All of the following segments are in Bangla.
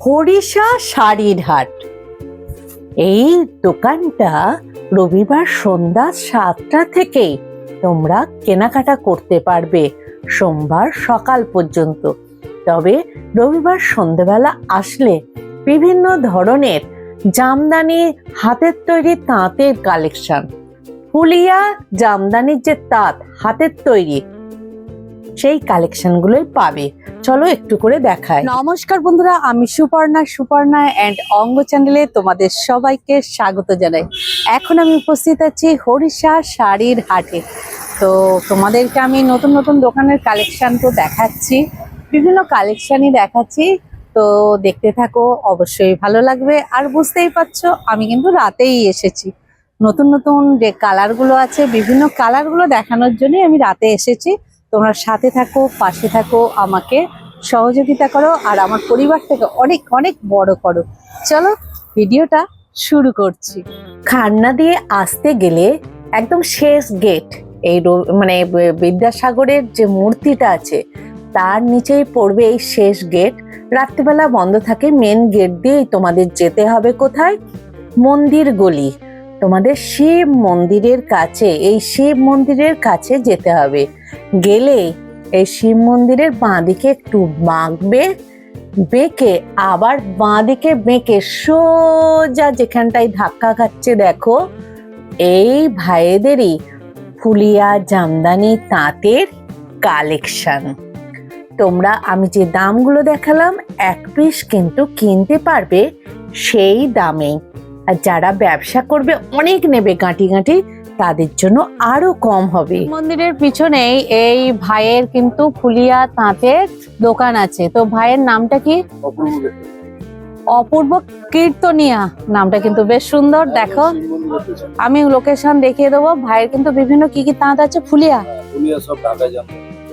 হরিষা শাড়ির হাট। এই দোকানটা রবিবার সন্ধ্যা 7টা থেকেই তোমরা কেনাকাটা করতে পারবে সোমবার সকাল পর্যন্ত। তবে রবিবার সন্ধ্যেবেলা আসলে বিভিন্ন ধরনের জামদানি হাতের তৈরি তাঁতের কালেকশন, ফুলিয়া জামদানির যে তাঁত হাতের তৈরি সেই কালেকশনগুলোই পাবে। চলো একটু করে দেখাই। নমস্কার বন্ধুরা, আমি সুপর্ণা অ্যান্ড অঙ্গ চ্যানেলে তোমাদের সবাইকে স্বাগত জানাই। এখন আমি উপস্থিত আছি হরিষা শাড়ির হাটে। তো তোমাদেরকে আমি নতুন নতুন দোকানের কালেকশন তো দেখাচ্ছি, বিভিন্ন কালেকশনই দেখাচ্ছি। তো দেখতে থাকো, অবশ্যই ভালো লাগবে। আর বুঝতেই পারছো আমি কিন্তু রাতেই এসেছি। নতুন নতুন যে কালারগুলো আছে, বিভিন্ন কালারগুলো দেখানোর জন্যই আমি রাতে এসেছি। তোমরা সাথে থাকো, পাশে থাকো, আমাকে সহযোগিতা করো আর আমার পরিবারটাকে অনেক অনেক বড় করো। চলো ভিডিওটা শুরু করছি। খান্না দিয়ে আসতে গেলে একদম শেষ গেট, এই মানে বিদ্যাসাগরের যে মূর্তিটা আছে তার নিচেই পড়বে এই শেষ গেট। রাত্রিবেলা বন্ধ থাকে। মেন গেট দিয়েই তোমাদের যেতে হবে কোথায়? মন্দির গলি। তোমাদের শিব মন্দিরের কাছে, এই শিব মন্দিরের কাছে যেতে হবে। গেলে এই শিব মন্দিরের বাঁদিকে একটু বাঁকবে, বেঁকে আবার বাঁদিকে বেঁকে সোজা যেখানটায় ধাক্কা খাচ্ছে দেখো, এই ভাইদেরই ফুলিয়া জামদানি তাঁতের কালেকশন। তোমরা আমি যে দামগুলো দেখালাম এক পিস কিন্তু কিনতে পারবে সেই দামে। আর যারা ব্যবসা করবে অনেক নেবে গাঁটি গাঁটি, তাদের জন্য আরো কম হবে। মন্দিরের পিছনেই এই ভাইয়ের কিন্তু ফুলিয়া তাঁতের দোকান আছে। তো ভাইয়ের নামটা কি? অপূর্ব কীর্তনিয়া। নামটা কিন্তু বেশ সুন্দর। দেখো আমি লোকেশন দেখিয়ে দেবো। ভাইয়ের কিন্তু বিভিন্ন কি কি তাঁত আছে।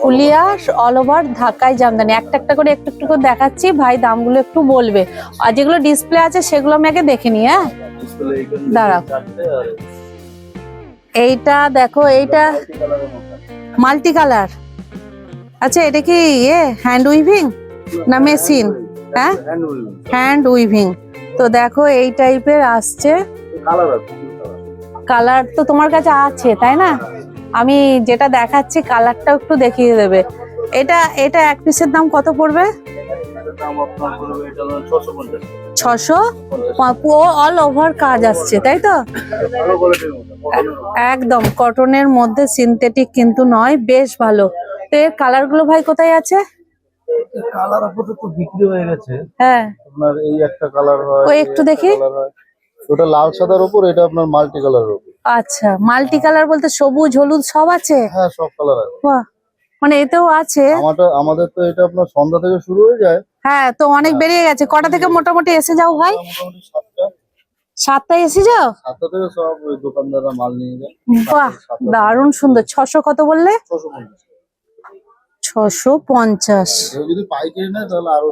ফুলিয়া অল ওভার ঢাকায় জামদানি। একটা একটা করে একটু একটু করে দেখাচ্ছি। ভাই দামগুলো একটু বলবে। আর যেগুলো ডিসপ্লে আছে সেগুলো আমি আগে দেখে নিই। হ্যাঁ দাঁড়াও, এইটা দেখো, এইটা মাল্টি কালার। আচ্ছা এটা কি হ্যান্ড উইভিং না মেশিন? হ্যাঁ হ্যান্ড উইভিং। তো দেখো এই টাইপের আসছে। কালার তো তোমার কাছে আছে তাই না? আমি যেটা দেখাচ্ছি কালারটা একটু দেখিয়ে দেবে। এটা এটা এক পিসের দাম কত পড়বে? 600। অল ওভার কাজ আসছে তাই তো? একদম কটনের মধ্যে, সিনথেটিক কিন্তু নয়, বেশ ভালো। তো এর কালার গুলো ভাই কোথায় আছে? কালার আপাতত বিক্রি হয়ে গেছে। হ্যাঁ আপনার এই একটা কালার হয়, ওই একটু দেখি। ওটা লাল সাদার উপর, এটা আপনার মাল্টি কালারের উপর। আচ্ছা মাল্টি কালার বলতে সবুজ হলুদ সব আছে? হ্যাঁ সব কালার আছে। বাহ, মানে এতেও আছে। আমাদের তো এটা আপনার সন্ধ্যা থেকে শুরু হয়ে যায়। হ্যাঁ তো অনেক বেরিয়ে গেছে। কটা থেকে মোটামুটি এসে যাও ভাই? মোটামুটি 7টা। 7টায় এসে যাও? 7টা থেকে সব ওই দোকানদাররা মাল নিয়ে যায়। বাহ দারুণ সুন্দর। 600 কত বললে? 650। 650। কেউ যদি পাইকারি নেয় তাহলে আরো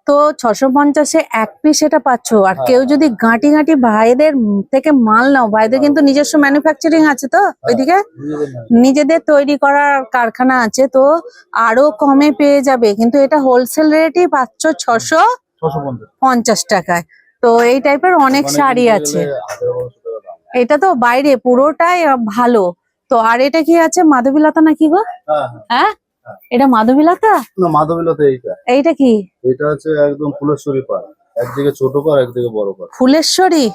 তো 650-এ এক পিস এটা পাচ্ছ। আর কেউ যদি গাঁটি গাঁটি ভাইদের থেকে মাল নাও, ভাইদের কিন্তু নিজস্ব ম্যানুফ্যাকচারিং আছে তো ওইদিকে, নিজেদের তৈরি করার কারখানা আছে, তো আরো কমে পেয়ে যাবে। কিন্তু এটা হোলসেল রেটই পাচ্ছ 650 টাকায়। তো এই টাইপের অনেক শাড়ি আছে। এটা তো বাইরে পুরোটাই ভালো। তো আর এটা কি আছে? মাধবীলতা নাকি গো? হ্যাঁ এটা মাধবীলতা না, মাধবীলতা এইটা। এইটা কি? এটা হচ্ছে একদম ফুলেশ্বরী পাড়। একদিকে ছোট পাড়, একদিকে বড় পাড়। ফুলেশ্বরী?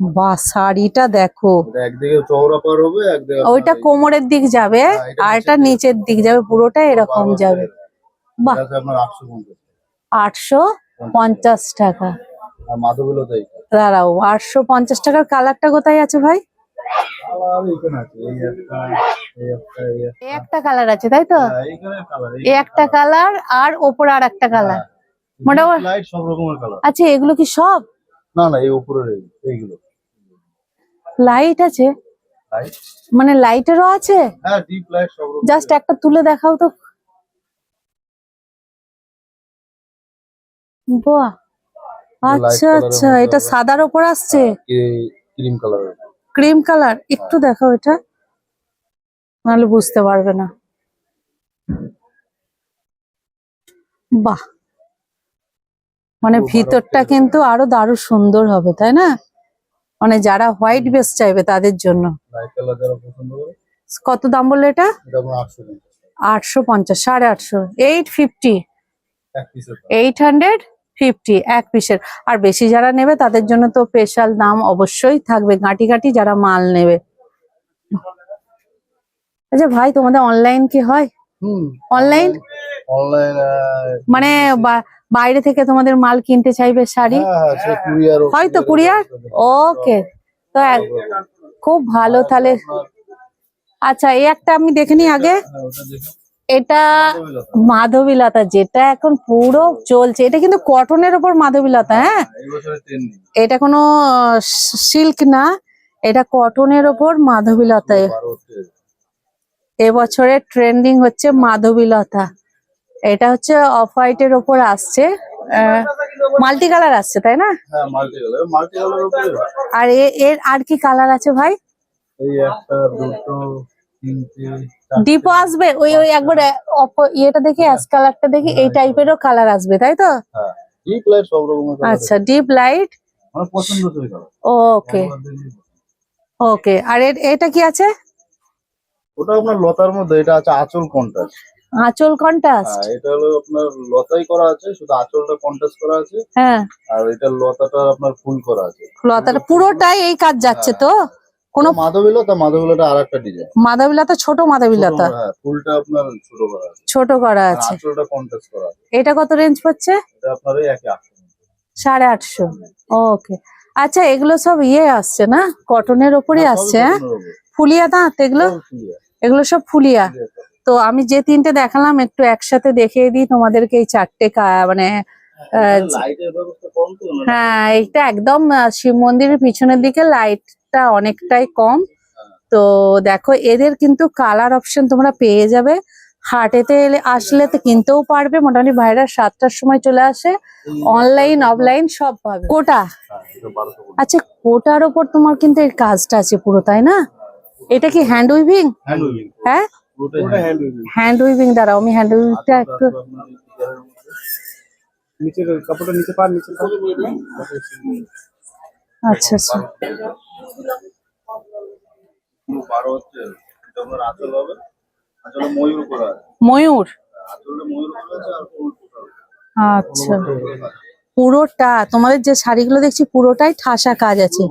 বাহ শাড়িটা দেখো। একদিকে চওড়া পাড় হবে, একদিকে ওইটা কোমরের দিক যাবে আর এটা নিচের দিক যাবে, পুরোটা এরকম যাবে। বাহ, 850 টাকা। আর মাধবীলতা এইটা। দাঁড়াও, 850 টাকার কালারটা কোথায় আছে ভাই? একটা কালার আছে তাই তো? এই একটা কালার আর ওপরে আর একটা কালার, মোটামুটি লাইট সব রকমের কালার। আচ্ছা এগুলো কি সব? না না, এই উপরের এইগুলো লাইট আছে, মানে লাইটেরও আছে? হ্যাঁ ডিপ লাইট সব রকম। জাস্ট একটা তুলে দেখাও তো। বাহ আচ্ছা আচ্ছা, এটা সাদার উপর আসছে। Cream colour. ক্রিম কালার একটু দেখাও এটা, নাহলে বুঝতে পারবে না। বাহ মানে পুরো ভিতরটা ভারত কিন্তু আরো দারুণ সুন্দর হবে, তাই না? মানে যারা হোয়াইট বেস চাইবে তাদের জন্য। লাইট কালার যারা পছন্দ করে কত দাম বললো এটা? এটা আপনার 850 850, 850, 850, এক পিসের 850 এক পিসের। আর বেশি যারা নেবে তাদের জন্য তো স্পেশাল দাম অবশ্যই থাকবে, গাঁটি গাঁটি যারা মাল নেবে। আচ্ছা ভাই, তোমাদের অনলাইন কি হয়? হুম অনলাইন অনলাইন মানে বাইরে থেকে তোমাদের মাল কিনতে চাইবে শাড়ি, হ্যাঁ সে কুরিয়ার হয়তো কুরিয়ার? ওকে, তো খুব ভালো তাহলে। আচ্ছা, এই একটা আমি দেখে নিই আগে। ওটা দেখুন এটা মাধবীলতা, যেটা এখন পুরো চলছে। এটা কিন্তু কটনের ওপর মাধবীলতা, হ্যাঁ? এই বছরের ট্রেন্ডিং এটা কোনো সিল্ক না, এটা কটনের ওপর মাধবীলতায়। এবছরের ট্রেন্ডিং হচ্ছে মাধবীলতা। এটা হচ্ছে অফ হোয়াইটের ওপর আসছে, মাল্টি কালার আসছে, তাই না? হ্যাঁ মাল্টি কালার উপরে আর এর আর কি কালার আছে ভাই? এই একটা দুটো তিনটে ডিপো আসবে, ওই ওই একবার ইয়েটা দেখি, অ্যাশ কালারটা দেখি, এই টাইপেরও কালার আসবে, তাই তো? হ্যাঁ ডিপ লাইট সব রকমের কালার আচ্ছা, ডিপ লাইট। আমার পছন্দসই কালার ওকে ওকে। আর এটা কি আছে? ওটা আপনার লতার মধ্যে, এটা আছে আঁচল কন্ট্রাস্ট। আঁচল কন্ট্রাস্ট? হ্যাঁ এটা হলো আপনার লতাই করা আছে, শুধু আঁচলটা কন্ট্রাস্ট করা আছে। হ্যাঁ, আর এটা লতাটা আপনার ফুল করা আছে। লতাটা পুরোটাই এই কাজ যাচ্ছে তো? কোনো মাধবীলতা আর একটা ডিজাইন। মাধবীলতা, ছোট মাধবীলতা, হ্যাঁ ফুলটা আপনার ছোট করা আছে, ছোট করা আর আছে। আঁচলটা কন্ট্রাস্ট করা আছে। এটা কত রেঞ্জ পড়ছে? এটা আপনার ওই একই 850। ওকে। আচ্ছা, এগুলো সব ইয়ে আসছে না, কটনের ওপরই আসছে, হ্যাঁ? ফুলিয়া দাঁত এগুলো? এগুলো সব ফুলিয়া। তো আমি যে তিনটে দেখালাম একটু একসাথে দেখিয়ে দিই তোমাদেরকে, এই চারটে মানে লাইটের ব্যবস্থা কম তো না। হ্যাঁ, এইটা একদম শিব মন্দিরের পিছনের দিকে লাইটটা অনেকটাই কম। তো দেখো, এদের কিন্তু কালার অপশন তোমরা পেয়ে যাবে। হাটেতে আসলে তো কিনতেও পারবে, মোটামুটি ভাইরা 7টার সময় চলে আসে। অনলাইন অফলাইন সব পাবে। কোটা, আচ্ছা, কোটার ওপর তোমার কিন্তু এর কাজটা আছে পুরো, তাই না? এটা কি হ্যান্ড উইভিং? হ্যাঁ, হ্যান্ড উইভিং। দ্বারা আমি হ্যান্ড উইভিংটা একটু নিচের কাপড়টা নিচে পার নিচে আচ্ছা আচ্ছা। 12 হচ্ছে এটা আপনার আঁচল হবে, আঁচলে ময়ূর করা আছে। ময়ূর? আঁচলে ময়ূর করা আছে আর ফুল করা আছে। আচ্ছা, পুরোটা তোমাদের যে শাড়িগুলো দেখছি পুরোটাই ঠাসা কাজ আছে,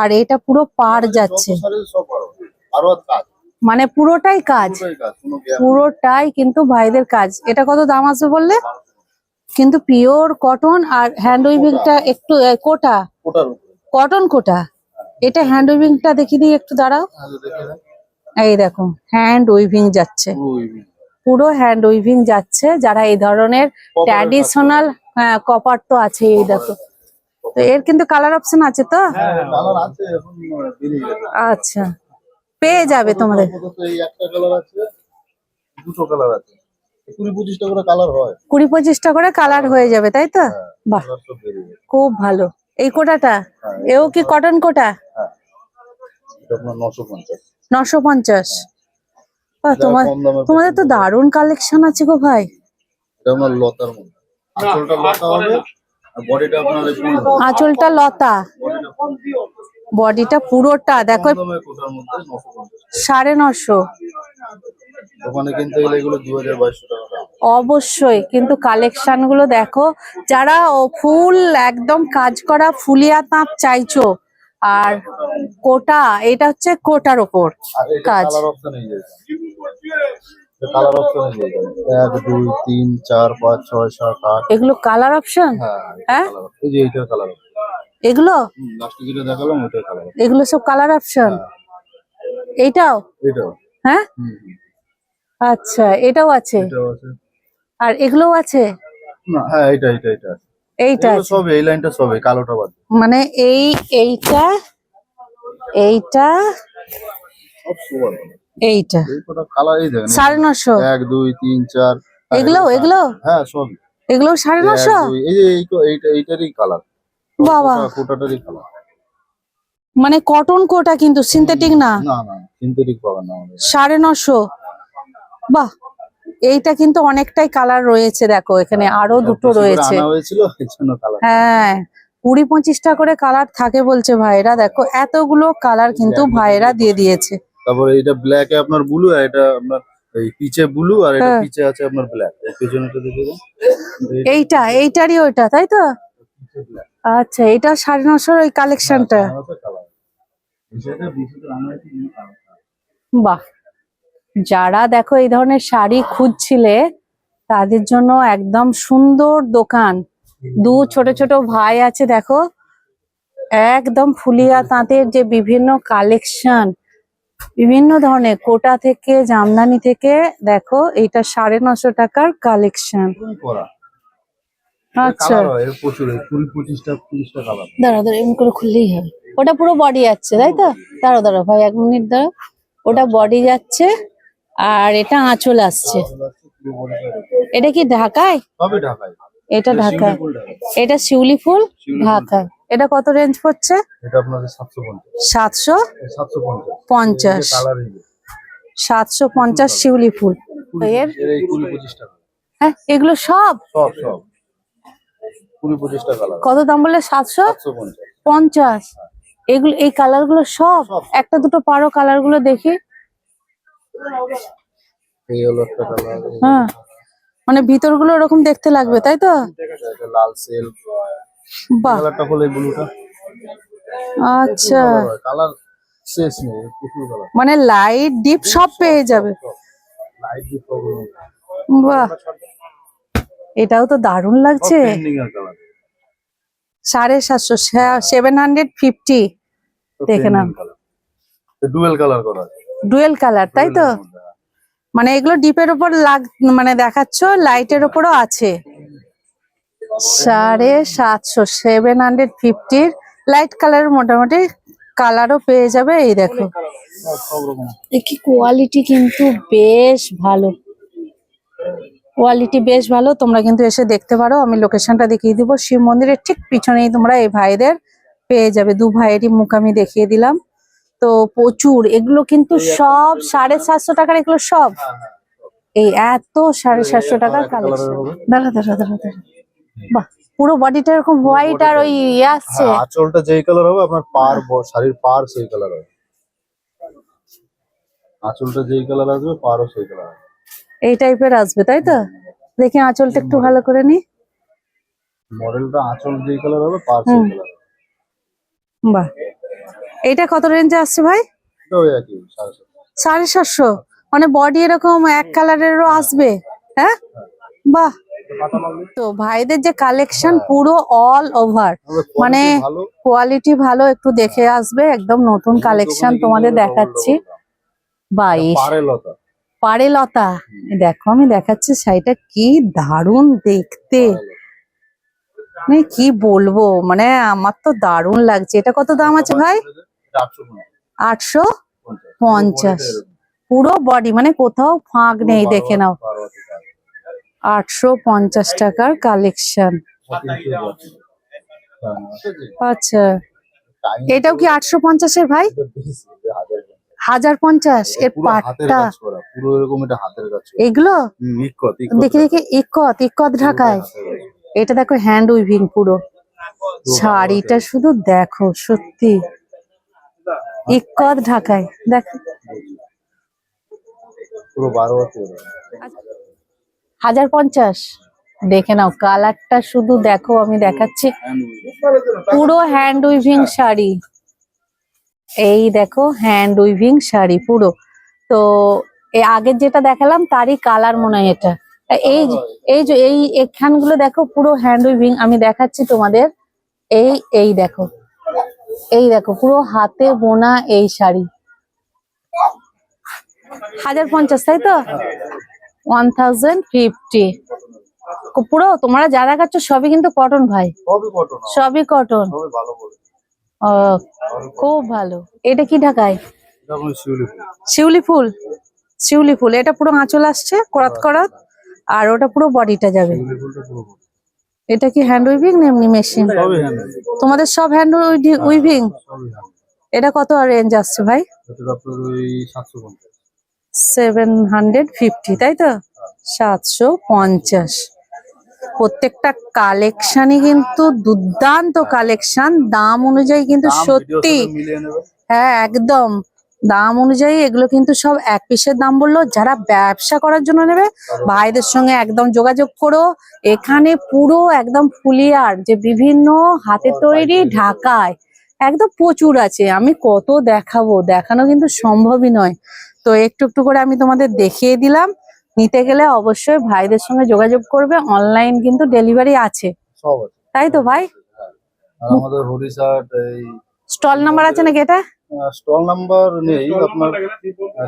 আর এটা পুরো পার যাচ্ছে, সব আরো কাজ, মানে পুরোটাই কাজ, কোনো গ্যাপ পুরোটাই কিন্তু ভাইদের কাজ। এটা কত দাম আসবে বললে? কিন্তু পিওর কটন, আর হ্যান্ড উইভিংটা একটু কোটা, ওটার উপরে। কটন কোটা। এটা হ্যান্ড উইভিংটা দেখিয়ে দিই একটু, দাঁড়াও। এই দেখো, হ্যান্ড উইভিং যাচ্ছে, পুরো হ্যান্ড উইভিং যাচ্ছে। যারা এই ধরনের ট্র্যাডিশনাল, হ্যাঁ কপার তো আছে, এই দেখো। তো এর কিন্তু কালার অপশন আছে তো? কালার আছে, এখন বেরিয়ে গেছে। আচ্ছা, পেয়ে যাবে তোমাদের। আপাতত এই একটা কালার আছে, দুটো কালার আছে, 20-25টা করে কালার হয়। 20-25টা করে কালার হয়ে যাবে, তাই তো? বাহ, কালার সব বেরিয়ে গেছে। খুব ভালো। এই কোটাটা, হ্যাঁ, এও কি কটন কোটা? হ্যাঁ এটা আপনার 950। 950। বাহ, যারা কম দামে তোমাদের তো দারুণ কালেকশন আছে গো ভাই। এটা আপনার লতার মধ্যে, আঁচলটা লতা হবে আর বডিটা আপনার এই ফুল হবে। আঁচলটা লতা, বডিটা ফুল বডিটা পুরোটা দেখো। কম দামে কোটার মধ্যে 950। 950। দোকানে কিনতে গেলে এগুলো 2000-2200 টাকা দাম। অবশ্যই, কিন্তু কালেকশন গুলো দেখো। যারা ফুল একদম কাজ করা ফুলিয়া তাঁত চাইছো, আর কোটা, এটা হচ্ছে কোটার ওপর আর এটা কাজ। কালার অপশন এই যে কালার অপশন এই যে 1 2 3 4 5 6 7 8। এগুলো কালার অপশন? হ্যাঁ হ্যাঁ, এই যে এইটার কালার এগুলো লাস্টে যেটা দেখালাম ওইটার কালার। এগুলো সব কালার অপশন। এইটাও? এটাও হ্যাঁ, আচ্ছা, এটাও আছে, এটাও আছে। আর এগুলোও আছে? না হ্যাঁ এটা আছে। এইটা এগুলো আছে, সব এই লাইনটা সব এই কালোটা বাদ। মানে এইটা, এইটা, সব সুপার এইটা এই কটা কালার এই দেখেন 950। 1 2 3 4। এগুলো হ্যাঁ সব এগুলো 950। এই যে এইটারই কালার, বাবা, কোটাটারই কালার। মানে কটন কোটা, কিন্তু সিনথেটিক না? না সিনথেটিক পাবেন না আমাদের। 950। বাহ, এইটা কিন্তু অনেকটাই কালার রয়েছে, দেখো এখানে আরো দুটো বেশি করে রয়েছে। আনা হয়েছিল এর জন্য কালার। হ্যাঁ 20-25টা করে কালার থাকে বলছে ভাইরা, দেখো এতগুলো কালার কিন্তু ভাইরা দিয়ে দিয়েছে। তারপরে এটা ব্ল্যাক এ আপনার ব্লু, আর এটা আপনার এই পিচে ব্লু, আর এটা হ্যাঁ। পিচে আছে আপনার ব্ল্যাক। এর পেছনেটা দেখে দেন, এইটারই ওইটা, তাই তো? পিচে ব্ল্যাক। আচ্ছা, এটা 950 ওই কালেকশনটা। কালার বিষয়টা বিষয়টা আমরা একটু কালার। বাহ, যারা দেখো এই ধরনের শাড়ি খুঁজছিলে তাদের জন্য একদম সুন্দর দোকান। ছোট ছোট ভাই আছে দেখো, একদম ফুলিয়া তাঁতের যে বিভিন্ন কালেকশন, বিভিন্ন ধরনের কোটা থেকে জামদানি থেকে, দেখো এইটা 950 টাকার কালেকশন। খুবই কড়া। আচ্ছা কালার হয় এর প্রচুর, 20-25টা 30টা কালার। দাঁড়া এমনি করে খুললেই হবে। ওটা পুরো বডি যাচ্ছে তাই তো? দাঁড়া ভাই 1 মিনিট দাঁড়া, ওটা বডি যাচ্ছে আর এটা আঁচল আসছে। এটা কি ঢাকায়? সবই ঢাকায়। এটা ঢাকায়, এটা শিউলি ফুল ঢাকায়। এটা কত রেঞ্জ পড়ছে? এটা আপনাদের 750। 750। কালার 750 শিউলি ফুল এর। এই 20-25টা। হ্যাঁ এগুলো সব সব 20-25টা কালার। কত দাম বলে? 750। এগুলো এই কালার গুলো সব? একটা দুটো পারো কালার গুলো দেখি। এই হলো একটা কালার। হ্যাঁ মানে ভিতর গুলো ওরকম দেখতে লাগবে তাই তো? এটা লাল সিল্ক। বাহ, কালারটা হলো এই ব্লুটা। আচ্ছা কালার শেষ নেই, প্রচুর কালার। মানে লাইট ডিপ সব পেয়ে যাবে। লাইট দিয়ে প্রবলেম। বাহ, এটাও তো দারুণ লাগছে। ট্রেন্ডিং এর কালার। 750, 750 দেখে নাও। ডুয়াল কালার করা আছে। ডুয়েল কালার তাই তো? মানে এগুলো ডিপের উপর মানে দেখাচ্ছ, লাইটের উপরও আছে। 750, 750 লাইট কালার, মোটামুটি কালারও পেয়ে যাবে। এই দেখো সব রকম। কি কোয়ালিটি, কিন্তু বেশ ভালো কোয়ালিটি, বেশ ভালো। তোমরা কিন্তু এসে দেখতে পারো, আমি লোকেশনটা দেখিয়ে দিব। শিব মন্দিরের ঠিক পিছনেই তোমরা এই ভাইদের পেয়ে যাবে। দু ভাইয়েরই মুখ আমি দেখিয়ে দিলাম। তো প্রচুর, এগুলো কিন্তু সব 750 টাকার, এগুলো সব এই এত 750 টাকার কালেকশন। দাঁড়া বাহ, পুরো বডিটা এরকম হোয়াইট আর ওই ইয়ে আসছে। আঁচলটা যেই কালার হবে আপনার শাড়ির পার সেই কালার হবে। আঁচলটা যেই কালার আসবে পারও সেই কালার হবে। এই টাইপের আসবে তাই তো? দেখি আঁচলটা একটু ভালো করে নি। মডেলটা আঁচল যেই কালার হবে পার সেই কালার হবে। বাহ, এইটা কত রেঞ্জে আসছে ভাই? এটাও একই 750। 750, মানে বডি এরকম এক কালারেরও আসবে? হ্যাঁ বাহ। তো ভাইদের যে কালেকশন পুরো অল ওভার, মানে কোয়ালিটি ভালো, একটু দেখে আসবে। একদম নতুন কালেকশন তোমাদের দেখাচ্ছি। বাইশ পারে লতা, দেখো আমি দেখাচ্ছি শাড়িটা, কি দারুণ দেখতে, মানে কি বলবো, মানে আমার তো দারুণ লাগছে। এটা কত দাম আছে ভাই? 850। পুরো বডি, মানে কোথাও ফাঁক নেই, দেখে নাও। 850 টাকার কালেকশন। আচ্ছা, এটাও কি 850-এর ভাই? 1050 এর পাটটা পুরো এরকম, এটা হাতের কাজ। এগুলো দেখি ইক্কত ঢাকায়। পুরো এটা দেখো হ্যান্ড উইভিং পুরো। শাড়িটা শুধু দেখো, সত্যি ইক্কত ঢাকায়। দেখো 1050, দেখে নাও কালারটা শুধু দেখো, আমি দেখাচ্ছি। পুরো হ্যান্ড উইভিং শাড়ি, এই দেখো হ্যান্ড উইভিং শাড়ি পুরো। তো এই আগের যেটা দেখালাম তারই কালার মনে হয় এটা। এই এখানগুলো দেখো পুরো হ্যান্ড উইভিং, আমি দেখাচ্ছি তোমাদের। এই দেখো, এই দেখো পুরো হাতে বোনা এই শাড়ি। 1050 তাই তো? 1050 পুরো। তোমরা যা দেখাচ্ছ সবই কিন্তু কটন ভাই, সবই কটন। খুব ভালো। এটা কি ঢাকায়? শিউলি ফুল। এটা পুরো আঁচল আসছে করাত করাত, আর ওটা পুরো বডিটা যাবে। এটা কি হ্যান্ড উইভিং না এমনি মেশিন? তোমাদের সব হ্যান্ড উইভিং। এটা কত রেঞ্জ আসছে ভাই? 750 তাই তো? 750। প্রত্যেকটা কালেকশনই কিন্তু দুর্দান্ত কালেকশন, দাম অনুযায়ী কিন্তু সত্যি, মিলিয়ে নেবে। হ্যাঁ একদম দাম অনুযায়ী এগুলো কিন্তু সব এক পিসের দাম বললো। যারা ব্যবসা করার জন্য নেবে ভাইদের সঙ্গে একদম যোগাযোগ করো। এখানে পুরো একদম ফুলিয়ার যে বিভিন্ন হাতে তৈরি ঢাকায় একদম প্রচুর আছে। আমি কত দেখাবো, দেখানো কিন্তু সম্ভবই নয়। তো একটু একটু করে আমি তোমাদের দেখিয়ে দিলাম। নিতে গেলে অবশ্যই ভাইদের সঙ্গে যোগাযোগ করবে, অনলাইন কিন্তু ডেলিভারি আছে, সব আছে। তাই তো ভাই? আর আমাদের হুডি শার্ট এই স্টল নাম্বার আছে নাকি এটা? স্টল নাম্বার নেই আপনার,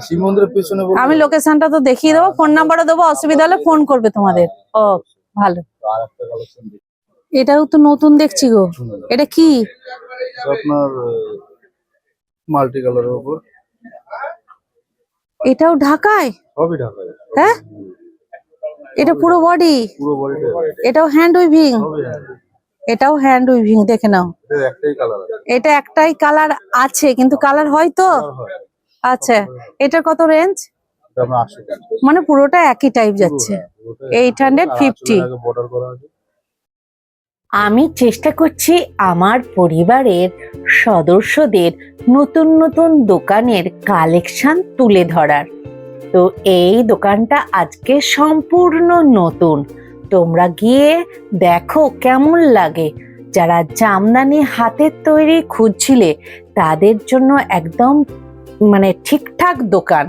শিব মন্দিরের পিছনে বলতে আমি লোকেশনটা তো দেখিয়ে দেবো, ফোন নাম্বারও দেবো, অসুবিধা হলে ফোন করবে তোমাদের। ও ভালো। আর একটা কালেকশন এটাও তো নতুন দেখছি গো, এটা কি? আপনার মাল্টি কালারের উপর, এটাও ঢাকায়? সবই ঢাকায়। হ্যাঁ, এটা পুরো বডি? পুরো বডিটা এটাও হ্যান্ড উইভিং? সবই হ্যান্ড। এটাও হ্যান্ড উইভিং, দেখে নাও। এটার একটাই কালার আছে। এটা একটাই কালার আছে, কিন্তু কালার হয় তো? হয়। আচ্ছা, এটার কত রেঞ্জ? এটা আপনার 80 টাকা। মানে পুরোটা একই টাইপ যাচ্ছে। 850। বর্ডার করা আছে। আমি চেষ্টা করছি আমার পরিবারের সদস্যদের নতুন নতুন দোকানের কালেকশন তুলে ধরার। তো এই দোকানটা আজকে সম্পূর্ণ নতুন, তোমরা গিয়ে দেখো কেমন লাগে। যারা জামদানি হাতের তৈরি খুঁজছিলে তাদের জন্য একদম মানে ঠিকঠাক দোকান।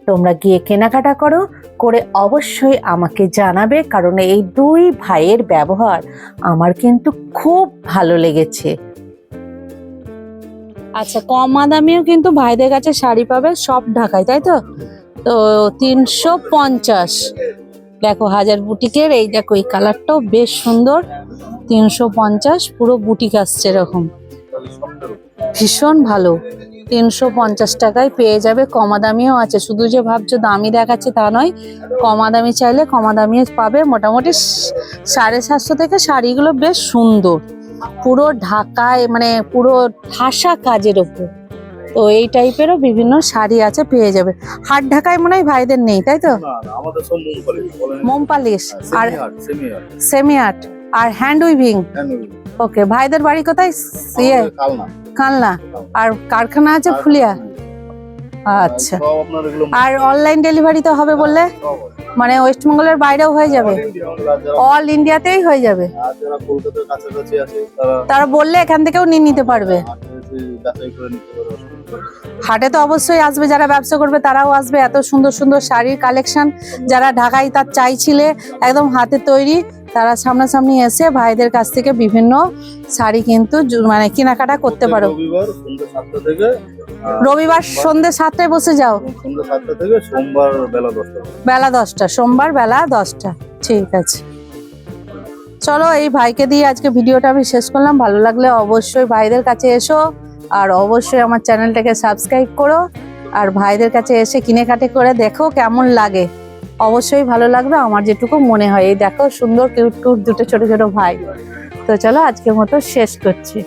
তোমরা গিয়ে কেনাকাটা করো, করে অবশ্যই আমাকে জানাবে, কারণ এই দুই ভাইয়ের ব্যবহার আমার কিন্তু খুব ভালো লেগেছে। আচ্ছা, কম দামিও কিন্তু ভাইদের কাছে শাড়ি পাবে, সব ঢাকায়, তাই তো? তো 350। দেখো হাজার বুটিকের, এই দেখো এই কালারটাও বেশ সুন্দর। 350, পুরো বুটিক আসছে এরকম, ভীষণ ভালো। 350 টাকায় পেয়ে যাবে। কমা দামিও আছে, শুধু যে ভাবছো দামি দেখাচ্ছে তা নয়, কমা দামি চাইলে কমা দামিও পাবে। মোটামুটি 750 থেকে শাড়িগুলো বেশ সুন্দর, পুরো ঢাকায় মানে পুরো ঠাসা কাজের ওপর। তো এই টাইপেরও বিভিন্ন শাড়ি আছে, পেয়ে যাবে। হাট ঢাকায় মনে হয় ভাইদের নেই, তাই তো? আমাদের সব মোম পালিশ আর সেমি সেমি আর্ট আর হ্যান্ড উইভিং। ওকে, ভাইদের বাড়ি কোথায়? ইয়ে কালনা। কালনা। আর কারখানা আছে ফুলিয়া? আচ্ছা। সব আপনার এগুলো আর অনলাইন ডেলিভারি তো হবে বললে, মানে ওয়েস্ট বেঙ্গলের বাইরেও হয়ে যাবে? অল ইন্ডিয়াতেই হয়ে যাবে। আর যারা কলকাতার কাছাকাছি আছে তারা বললে এখান থেকেও নিয়ে নিতে পারবে। যাচাই করে নিতে পারবে। হাটে তো অবশ্যই আসবে, যারা ব্যবসা করবে তারাও আসবে। এত সুন্দর সুন্দর শাড়ির কালেকশন যারা ঢাকায় তার চাইছিলে একদম হাতে তৈরি, তারা সামনাসামনি এসে ভাইদের কাছ থেকে বিভিন্ন শাড়ি কিন্তু মানে কেনাকাটা করতে পারো। রবিবার সন্ধ্যে 7টায় বসে যাও? সন্ধ্যে 7টা থেকে সোমবার বেলা 10টা। বেলা 10টা, সোমবার বেলা 10টা। ঠিক আছে, চলো এই ভাইকে দিয়ে আজকে ভিডিওটা আমি শেষ করলাম। ভালো লাগলে অবশ্যই ভাইদের কাছে এসো, আর অবশ্যই আমার চ্যানেলটাকে সাবস্ক্রাইব করো। আর ভাইদের কাছে এসে কিনেকাটে করে দেখো কেমন লাগে, অবশ্যই ভালো লাগবে আমার যেটুকু মনে হয়। এই দেখো সুন্দর কিউট কিউট দুটো ছোট ছোট ভাই। তো চলো আজকের মতো শেষ করছি।